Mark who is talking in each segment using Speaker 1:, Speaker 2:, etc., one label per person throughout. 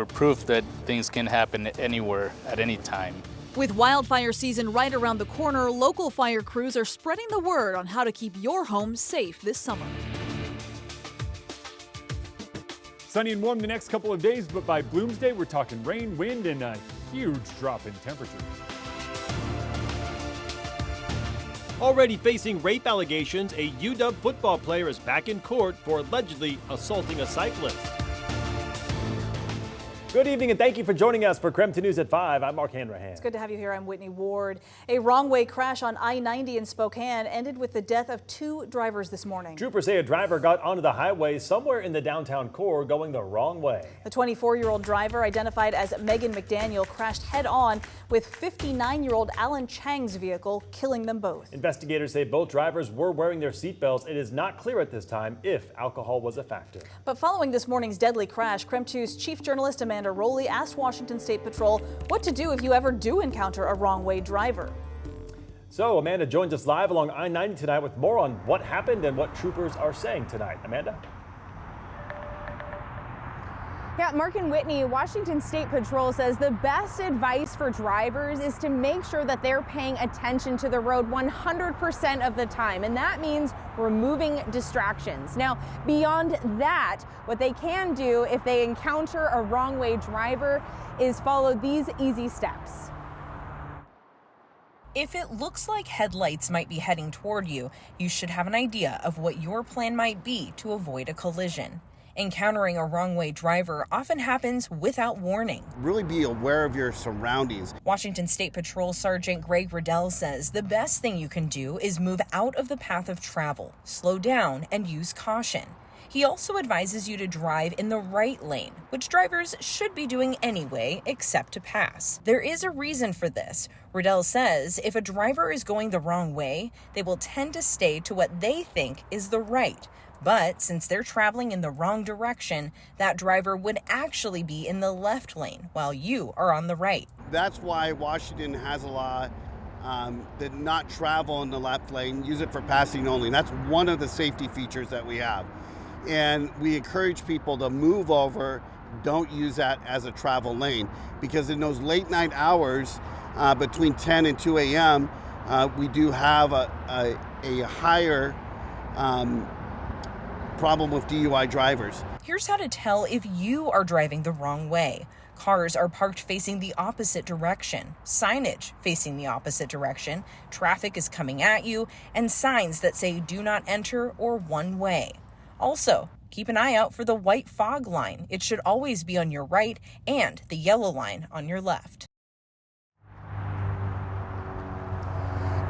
Speaker 1: we're proof that things can happen anywhere at any time.
Speaker 2: With wildfire season right around the corner, local fire crews are spreading the word on how to keep your home safe this summer.
Speaker 3: Sunny and warm the next couple of days, but by Bloomsday, we're talking rain, wind, and a huge drop in temperatures.
Speaker 4: Already facing rape allegations, a UW football player is back in court for allegedly assaulting a cyclist.
Speaker 5: Good evening and thank you for joining us for KREM 2 News at 5. I'm Mark Hanrahan.
Speaker 2: It's good to have you here. I'm Whitney Ward. A wrong-way crash on I-90 in Spokane ended with the death of 2 drivers this morning.
Speaker 5: Troopers say a driver got onto the highway somewhere in the downtown core going the wrong way.
Speaker 2: The 24-year-old driver, identified as Megan McDaniel, crashed head-on with 59-year-old Alan Chang's vehicle, killing them both.
Speaker 5: Investigators say both drivers were wearing their seatbelts. It is not clear at this time if alcohol was a factor.
Speaker 2: But following this morning's deadly crash, KREM 2's chief journalist Amanda Rowley asked Washington State Patrol what to do if you ever do encounter a wrong-way driver.
Speaker 5: So Amanda joins us live along I-90 tonight with more on what happened and what troopers are saying tonight. Amanda?
Speaker 6: Yeah, Mark and Whitney, Washington State Patrol says the best advice for drivers is to make sure that they're paying attention to the road 100% of the time, and that means removing distractions. Now, beyond that, what they can do if they encounter a wrong-way driver is follow these easy steps.
Speaker 7: If it looks like headlights might be heading toward you, you should have an idea of what your plan might be to avoid a collision. Encountering a wrong-way driver often happens without warning.
Speaker 8: Really be aware of your surroundings.
Speaker 7: Washington State Patrol Sergeant Greg Riddell says the best thing you can do is move out of the path of travel, slow down, and use caution. He also advises you to drive in the right lane, which drivers should be doing anyway, except to pass. There is a reason for this. Riddell says if a driver is going the wrong way, they will tend to stay to what they think is the right. But since they're traveling in the wrong direction, that driver would actually be in the left lane while you are on the right.
Speaker 8: That's why Washington has a law that not travel in the left lane, use it for passing only. And that's one of the safety features that we have. And we encourage people to move over, don't use that as a travel lane, because in those late night hours between 10 and 2 a.m., we do have a higher problem with DUI drivers.
Speaker 7: Here's how to tell if you are driving the wrong way. Cars are parked facing the opposite direction, signage facing the opposite direction, traffic is coming at you, and signs that say do not enter or one way. Also, keep an eye out for the white fog line. It should always be on your right and the yellow line on your left.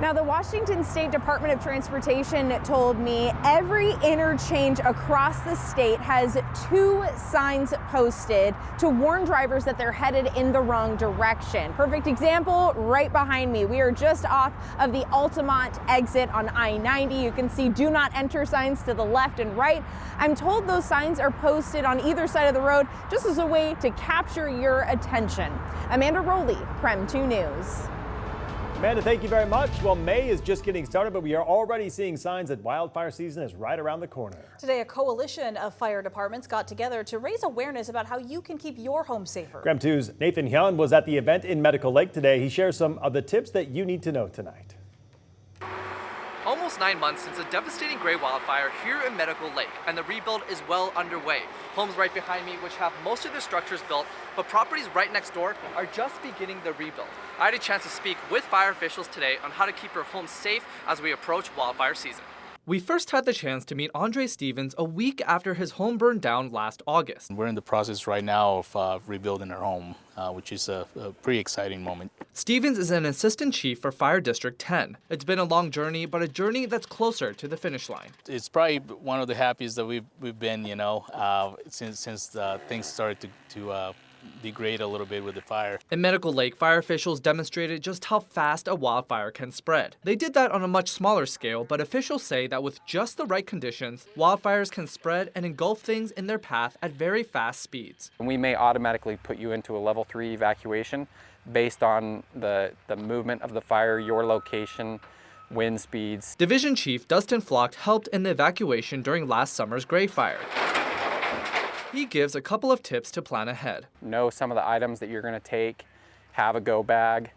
Speaker 6: Now, the Washington State Department of Transportation told me every interchange across the state has 2 signs posted to warn drivers that they're headed in the wrong direction. Perfect example right behind me. We are just off of the Altamont exit on I-90. You can see do not enter signs to the left and right. I'm told those signs are posted on either side of the road just as a way to capture your attention. Amanda Rowley, KREM 2 News.
Speaker 5: Amanda, thank you very much. Well, May is just getting started, but we are already seeing signs that wildfire season is right around the corner.
Speaker 2: Today, a coalition of fire departments got together to raise awareness about how you can keep your home safer.
Speaker 5: KREM 2's Nathan Hyun was at the event in Medical Lake today. He shares some of the tips that you need to know tonight.
Speaker 9: Almost 9 months since a devastating gray wildfire here in Medical Lake, and the rebuild is well underway. Homes right behind me, which have most of their structures built, but properties right next door are just beginning the rebuild. I had a chance to speak with fire officials today on how to keep your home safe as we approach wildfire season. We first had the chance to meet Andre Stevens a week after his home burned down last August.
Speaker 1: We're in the process right now of rebuilding our home, which is a pretty exciting moment.
Speaker 9: Stevens is an assistant chief for Fire District 10. It's been a long journey, but a journey that's closer to the finish line.
Speaker 1: It's probably one of the happiest that we've been, since things started to degrade a little bit with the fire.
Speaker 9: In Medical Lake, fire officials demonstrated just how fast a wildfire can spread. They did that on a much smaller scale, but officials say that with just the right conditions, wildfires can spread and engulf things in their path at very fast speeds.
Speaker 10: We may automatically put you into a level 3 evacuation based on the movement of the fire, your location, wind speeds.
Speaker 9: Division Chief Dustin Flocht helped in the evacuation during last summer's Gray Fire. He gives a couple of tips to plan ahead.
Speaker 10: Know some of the items that you're going to take, have a go bag,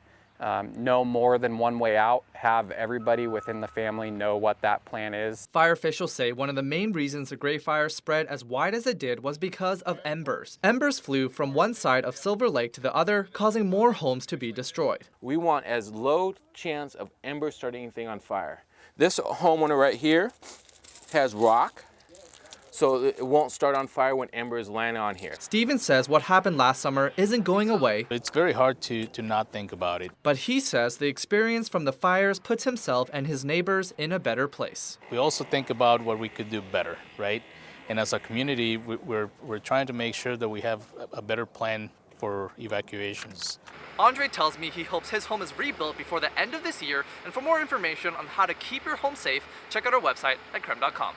Speaker 10: know more than one way out, have everybody within the family know what that plan is.
Speaker 9: Fire officials say one of the main reasons the Gray Fire spread as wide as it did was because of embers. Embers flew from one side of Silver Lake to the other, causing more homes to be destroyed.
Speaker 11: We want as low chance of embers starting anything on fire. This homeowner right here has rock, so it won't start on fire when embers land on here.
Speaker 9: Steven says what happened last summer isn't going away.
Speaker 1: It's very hard to not think about it.
Speaker 9: But he says the experience from the fires puts himself and his neighbors in a better place.
Speaker 1: We also think about what we could do better, right? And as a community, we're trying to make sure that we have a better plan for evacuations.
Speaker 9: Andre tells me he hopes his home is rebuilt before the end of this year, and for more information on how to keep your home safe, check out our website at KREM.com.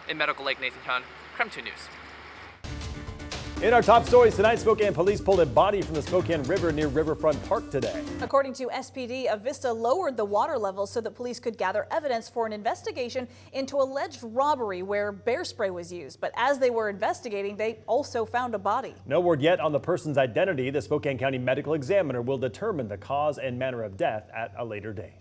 Speaker 9: In Medical Lake, Nathan Hyun, KREM 2 News.
Speaker 5: In our top stories tonight, Spokane police pulled a body from the Spokane River near Riverfront Park today.
Speaker 2: According to SPD, Avista lowered the water level so that police could gather evidence for an investigation into alleged robbery where bear spray was used. But as they were investigating, they also found a body.
Speaker 5: No word yet on the person's identity. The Spokane County Medical Examiner will determine the cause and manner of death at a later date.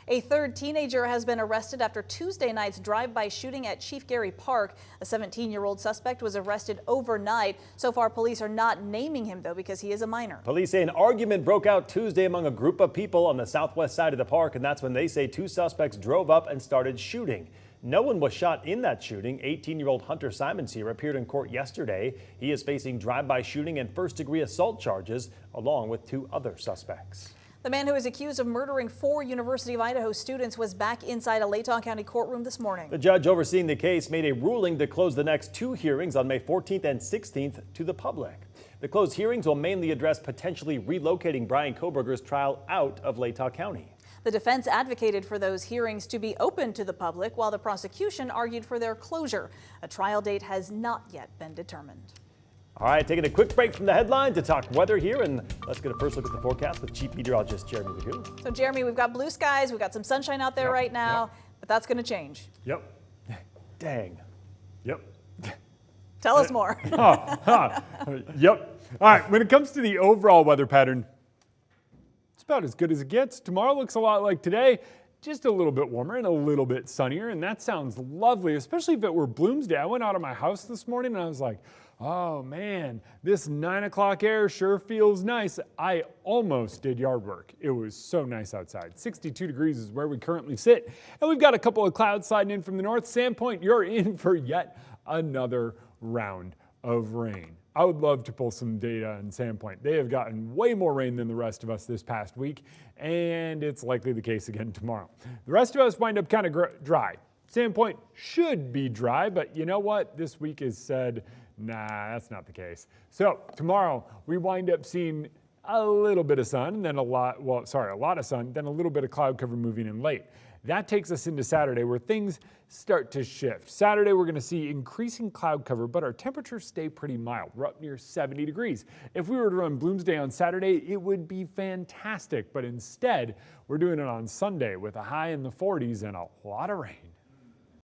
Speaker 2: A third teenager has been arrested after Tuesday night's drive-by shooting at Chief Gary Park. A 17-year-old suspect was arrested overnight. So far, police are not naming him, though, because he is a minor.
Speaker 5: Police say an argument broke out Tuesday among a group of people on the southwest side of the park, and that's when they say two suspects drove up and started shooting. No one was shot in that shooting. 18-year-old Hunter Simons here appeared in court yesterday. He is facing drive-by shooting and first-degree assault charges, along with two other suspects.
Speaker 2: The man who is accused of murdering 4 University of Idaho students was back inside a Latah County courtroom this morning.
Speaker 5: The judge overseeing the case made a ruling to close the next 2 hearings on May 14th and 16th to the public. The closed hearings will mainly address potentially relocating Brian Kohberger's trial out of Latah County.
Speaker 2: The defense advocated for those hearings to be open to the public, while the prosecution argued for their closure. A trial date has not yet been determined.
Speaker 5: All right, taking a quick break from the headline to talk weather here, and let's get a first look at the forecast with Chief Meteorologist Jeremy Lagoo.
Speaker 2: So, Jeremy, we've got blue skies, we've got some sunshine out there right now, but that's going to change.
Speaker 5: Yep. Dang. Yep.
Speaker 2: Tell us more.
Speaker 3: Yep. All right, when it comes to the overall weather pattern, it's about as good as it gets. Tomorrow looks a lot like today, just a little bit warmer and a little bit sunnier, and that sounds lovely, especially if it were Bloomsday. I went out of my house this morning and I was like, oh man, this 9 o'clock air sure feels nice. I almost did yard work. It was so nice outside. 62 degrees is where we currently sit. And we've got a couple of clouds sliding in from the north. Sandpoint, you're in for yet another round of rain. I would love to pull some data on Sandpoint. They have gotten way more rain than the rest of us this past week, and it's likely the case again tomorrow. The rest of us wind up kind of dry. Sandpoint should be dry, but you know what? This week has said, nah, that's not the case. So tomorrow we wind up seeing a little bit of sun, then a lot of sun, then a little bit of cloud cover moving in late. That takes us into Saturday where things start to shift. Saturday we're going to see increasing cloud cover, but our temperatures stay pretty mild. We're up near 70 degrees. If we were to run Bloomsday on Saturday, it would be fantastic, but instead we're doing it on Sunday with a high in the 40s and a lot of rain.